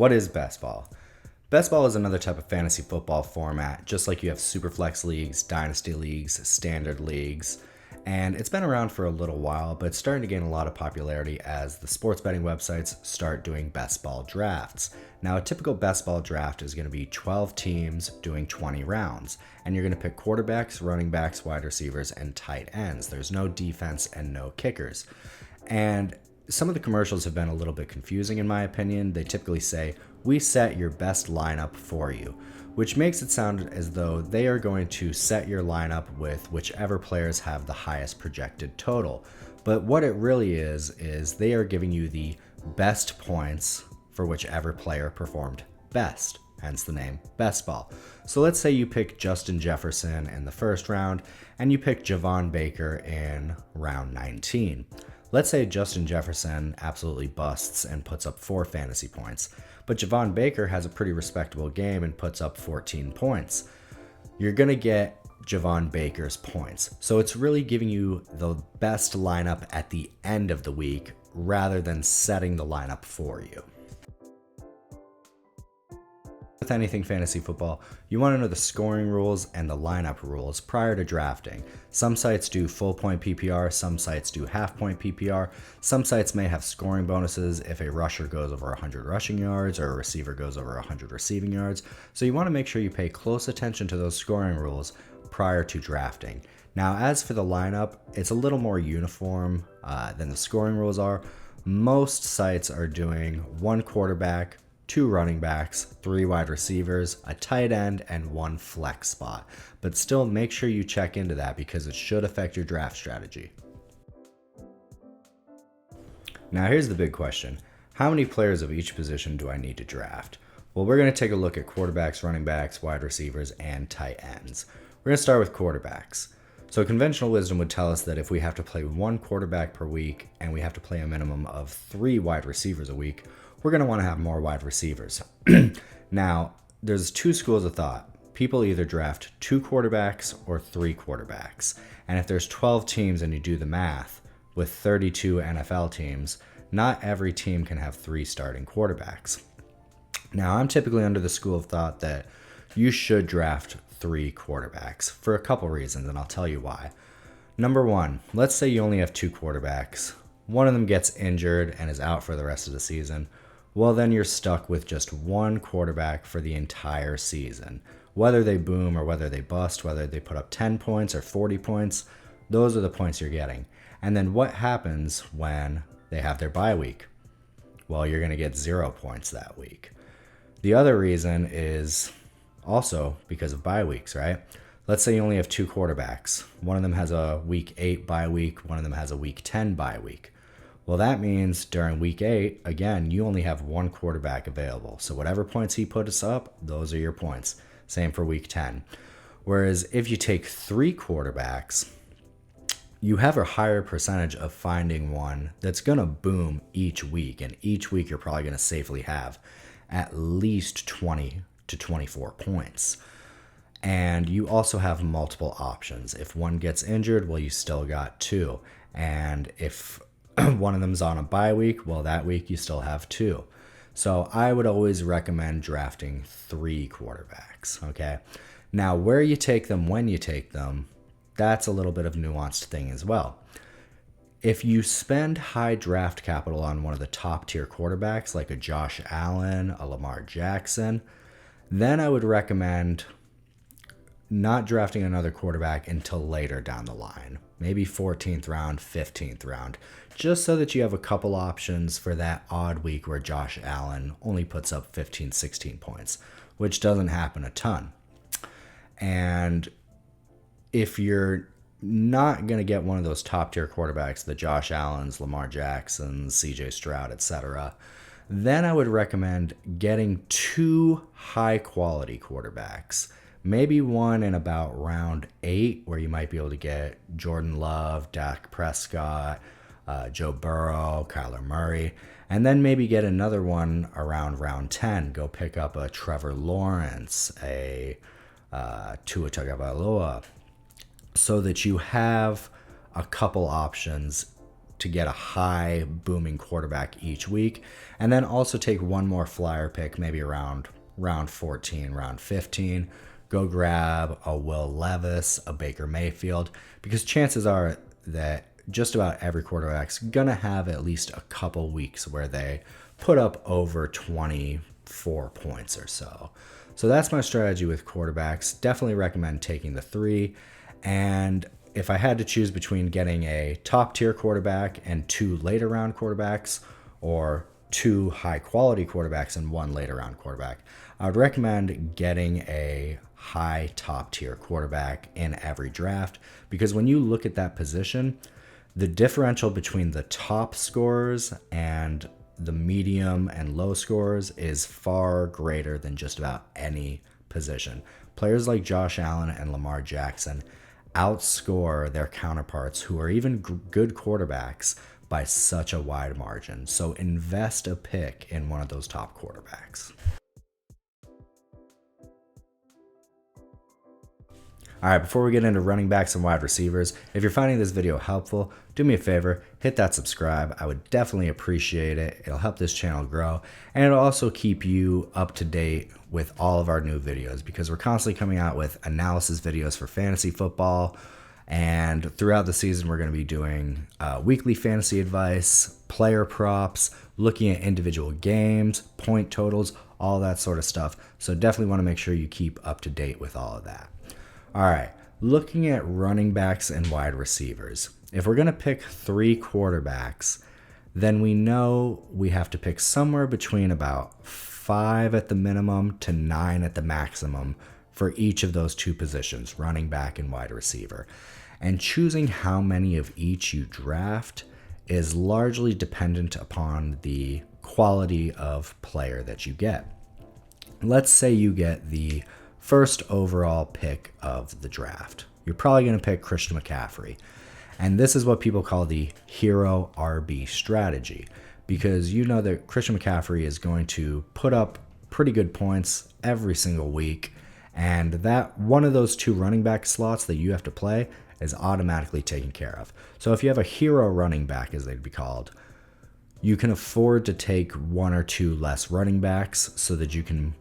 What is best ball? Best ball is another type of fantasy football format, just like you have superflex leagues, dynasty leagues, standard leagues, and it's been around for a little while, but it's starting to gain a lot of popularity as the sports betting websites start doing best ball drafts. Now, a typical best ball draft is going to be 12 teams doing 20 rounds, and you're going to pick quarterbacks, running backs, wide receivers, and tight ends. There's no defense and no kickers. And some of the commercials have been a little bit confusing in my opinion. They typically say, "We set your best lineup for you," which makes it sound as though they are going to set your lineup with whichever players have the highest projected total. But what it really is they are giving you the best points for whichever player performed best, hence the name best ball. So let's say you pick Justin Jefferson in the first round and you pick Javon Baker in round 19. Let's say Justin Jefferson absolutely busts and puts up 4 fantasy points, but Javon Baker has a pretty respectable game and puts up 14 points. You're going to get Javon Baker's points. So it's really giving you the best lineup at the end of the week rather than setting the lineup for you. With anything fantasy football, you want to know the scoring rules and the lineup rules prior to drafting. Some sites do full point PPR, some sites do half point PPR, some sites may have scoring bonuses if a rusher goes over 100 rushing yards or a receiver goes over 100 receiving yards. So you want to make sure you pay close attention to those scoring rules prior to drafting. Now, as for the lineup, it's a little more uniform than the scoring rules are. Most sites are doing 1 quarterback, 2 running backs, 3 wide receivers, a tight end, and 1 flex spot. But still, make sure you check into that because it should affect your draft strategy. Now here's the big question. How many players of each position do I need to draft? Well, we're going to take a look at quarterbacks, running backs, wide receivers, and tight ends. We're going to start with quarterbacks. So conventional wisdom would tell us that if we have to play 1 quarterback per week and we have to play a minimum of 3 wide receivers a week, we're going to want to have more wide receivers. Now, there's 2 schools of thought. People either draft 2 quarterbacks or 3 quarterbacks. And if there's 12 teams and you do the math, with 32 NFL teams, not every team can have 3 starting quarterbacks. Now, I'm typically under the school of thought that you should draft 3 quarterbacks for a couple reasons, and I'll tell you why. Number 1, let's say you only have 2 quarterbacks. One of them gets injured and is out for the rest of the season. Well, then you're stuck with just 1 quarterback for the entire season. Whether they boom or whether they bust, whether they put up 10 points or 40 points, those are the points you're getting. And then what happens when they have their bye week? Well, you're going to get 0 points that week. The other reason is also because of bye weeks, right? Let's say you only have 2 quarterbacks. One of them has a week 8 bye week, one of them has a week 10 bye week. Well, that means during week 8, again, you only have 1 quarterback available. So whatever points he puts up, those are your points. Same for week 10. Whereas if you take 3 quarterbacks, you have a higher percentage of finding one that's going to boom each week. And each week you're probably going to safely have at least 20 to 24 points. And you also have multiple options. If one gets injured, well, you still got 2. And if one of them's on a bye week, well, that week you still have 2. So I would always recommend drafting 3 quarterbacks, okay? Now, where you take them, when you take them, that's a little bit of a nuanced thing as well. If you spend high draft capital on one of the top tier quarterbacks, like a Josh Allen, a Lamar Jackson, then I would recommend not drafting another quarterback until later down the line, maybe 14th round, 15th round, just so that you have a couple options for that odd week where Josh Allen only puts up 15, 16 points, which doesn't happen a ton. And if you're not going to get one of those top tier quarterbacks, the Josh Allens, Lamar Jacksons, CJ Stroud, etc., then I would recommend getting 2 high quality quarterbacks. Maybe one in about round 8 where you might be able to get Jordan Love, Dak Prescott, Joe Burrow, Kyler Murray, and then maybe get another one around round 10. Go pick up a Trevor Lawrence, a Tua Tagovailoa, so that you have a couple options to get a high booming quarterback each week, and then also take one more flyer pick, maybe around round 14, round 15. Go grab a Will Levis, a Baker Mayfield, because chances are that just about every quarterback's gonna have at least a couple weeks where they put up over 24 points or so. So that's my strategy with quarterbacks. Definitely recommend taking the 3. And if I had to choose between getting a top tier quarterback and 2 later round quarterbacks, or 2 high quality quarterbacks and 1 later round quarterback, I would recommend getting a high top tier quarterback in every draft, because when you look at that position, the differential between the top scorers and the medium and low scores is far greater than just about any position. Players like Josh Allen and Lamar Jackson outscore their counterparts who are even good quarterbacks by such a wide margin. So invest a pick in one of those top quarterbacks. All right, before we get into running backs and wide receivers, if you're finding this video helpful, do me a favor, hit that subscribe. I would definitely appreciate it. It'll help this channel grow, and it'll also keep you up to date with all of our new videos, because we're constantly coming out with analysis videos for fantasy football, and throughout the season, we're going to be doing weekly fantasy advice, player props, looking at individual games, point totals, all that sort of stuff. So definitely want to make sure you keep up to date with all of that. All right, looking at running backs and wide receivers. If we're going to pick 3 quarterbacks, then we know we have to pick somewhere between about 5 at the minimum to 9 at the maximum for each of those 2 positions, running back and wide receiver. And choosing how many of each you draft is largely dependent upon the quality of player that you get. Let's say you get the first overall pick of the draft. You're probably going to pick Christian McCaffrey. And this is what people call the hero RB strategy, because you know that Christian McCaffrey is going to put up pretty good points every single week, and that one of those 2 running back slots that you have to play is automatically taken care of. So if you have a hero running back, as they'd be called, you can afford to take 1 or 2 less running backs so that you can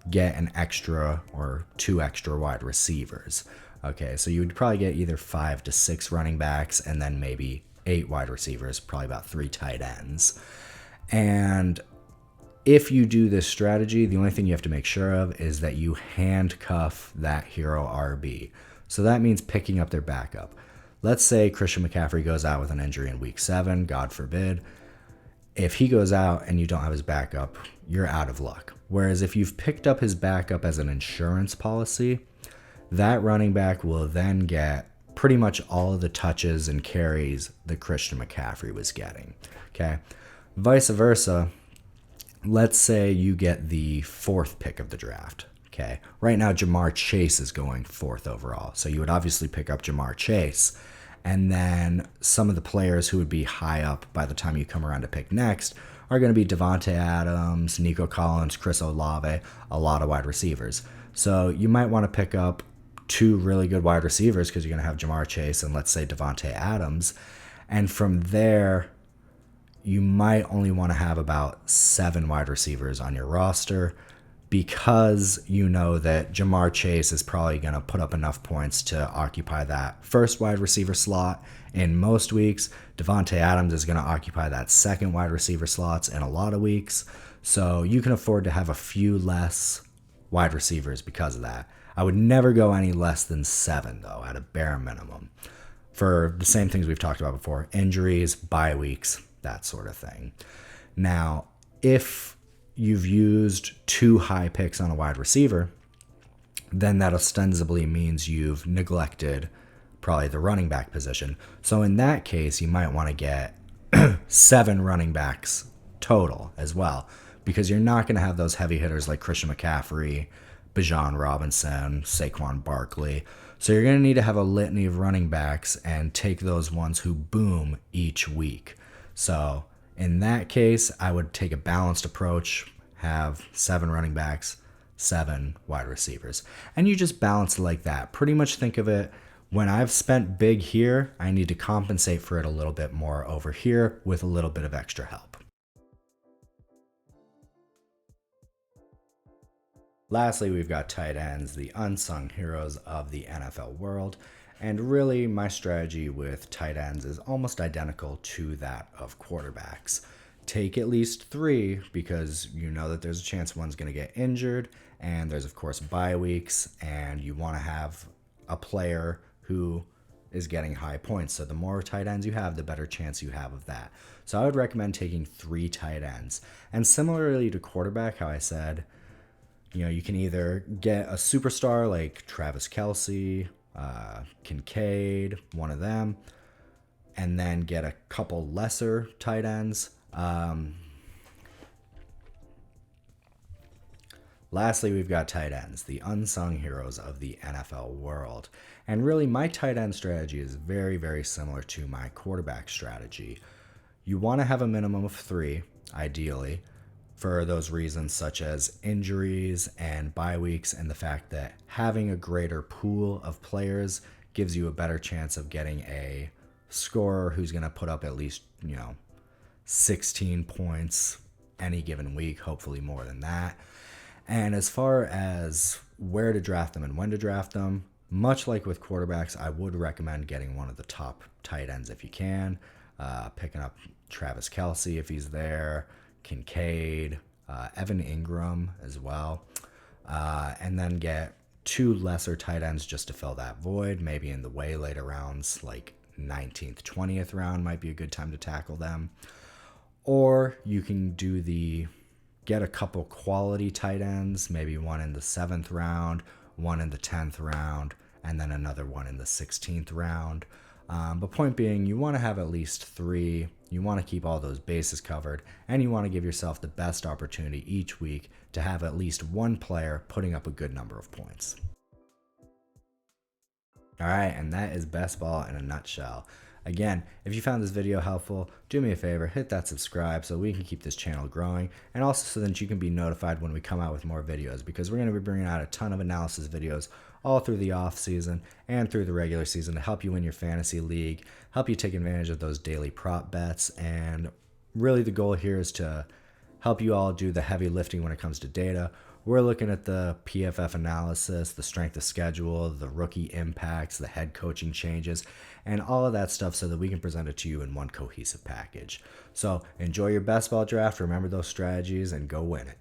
get an extra or 2 extra wide receivers. Okay, so you would probably get either 5 to 6 running backs and then maybe 8 wide receivers, probably about 3 tight ends. And if you do this strategy, the only thing you have to make sure of is that you handcuff that hero RB. So that means picking up their backup. Let's say Christian McCaffrey goes out with an injury in week 7, God forbid. If he goes out and you don't have his backup, you're out of luck. Whereas if you've picked up his backup as an insurance policy, that running back will then get pretty much all of the touches and carries that Christian McCaffrey was getting. Okay. Vice versa, let's say you get the 4th pick of the draft. Okay. Right now, Jamar Chase is going 4th overall. So you would obviously pick up Jamar Chase. And then some of the players who would be high up by the time you come around to pick next are going to be Devontae Adams, Nico Collins, Chris Olave, a lot of wide receivers. So you might want to pick up 2 really good wide receivers, because you're going to have Jamar Chase and let's say Devontae Adams. And from there, you might only want to have about 7 wide receivers on your roster, because you know that Jamar Chase is probably going to put up enough points to occupy that first wide receiver slot in most weeks. Devontae Adams is going to occupy that second wide receiver slots in a lot of weeks. So you can afford to have a few less wide receivers because of that. I would never go any less than 7, though, at a bare minimum, for the same things we've talked about before: injuries, bye weeks, that sort of thing. Now, if you've used 2 high picks on a wide receiver, then that ostensibly means you've neglected probably the running back position. So in that case, you might want to get 7 running backs total as well, because you're not going to have those heavy hitters like Christian McCaffrey, Bijan Robinson, Saquon Barkley. So you're going to need to have a litany of running backs and take those ones who boom each week. So in that case, I would take a balanced approach, have 7 running backs, 7 wide receivers. And you just balance it like that. Pretty much think of it When I've spent big here, I need to compensate for it a little bit more over here with a little bit of extra help. Lastly, we've got tight ends, the unsung heroes of the NFL world. And really, my strategy with tight ends is almost identical to that of quarterbacks. Take at least 3 because you know that there's a chance one's going to get injured, and there's, of course, bye weeks, and you want to have a player who is getting high points. So the more tight ends you have, the better chance you have of that. So I would recommend taking 3 tight ends. And similarly to quarterback, how I said, you can either get a superstar like Travis Kelce, Kincaid, one of them, and then get a couple lesser tight ends. Lastly, we've got tight ends, the unsung heroes of the NFL world. And really, my tight end strategy is very, very similar to my quarterback strategy. You want to have a minimum of 3, ideally, for those reasons such as injuries and bye weeks, and the fact that having a greater pool of players gives you a better chance of getting a scorer who's going to put up at least, 16 points any given week, hopefully more than that. And as far as where to draft them and when to draft them, much like with quarterbacks, I would recommend getting one of the top tight ends if you can. Picking up Travis Kelce if he's there, Kincaid, Evan Ingram as well. And then get 2 lesser tight ends just to fill that void, maybe in the way later rounds, like 19th, 20th round might be a good time to tackle them. Or you can get a couple quality tight ends, maybe one in the 7th round, one in the 10th round, and then another one in the 16th round. But point being, you want to have at least 3. You want to keep all those bases covered, and you want to give yourself the best opportunity each week to have at least one player putting up a good number of points. All right, and that is best ball in a nutshell. Again, if you found this video helpful, do me a favor, hit that subscribe so we can keep this channel growing, and also so that you can be notified when we come out with more videos, because we're going to be bringing out a ton of analysis videos all through the off season and through the regular season to help you win your fantasy league, help you take advantage of those daily prop bets, and really the goal here is to help you all do the heavy lifting when it comes to data. We're looking at the PFF analysis, the strength of schedule, the rookie impacts, the head coaching changes, and all of that stuff so that we can present it to you in one cohesive package. So enjoy your best ball draft, remember those strategies, and go win it.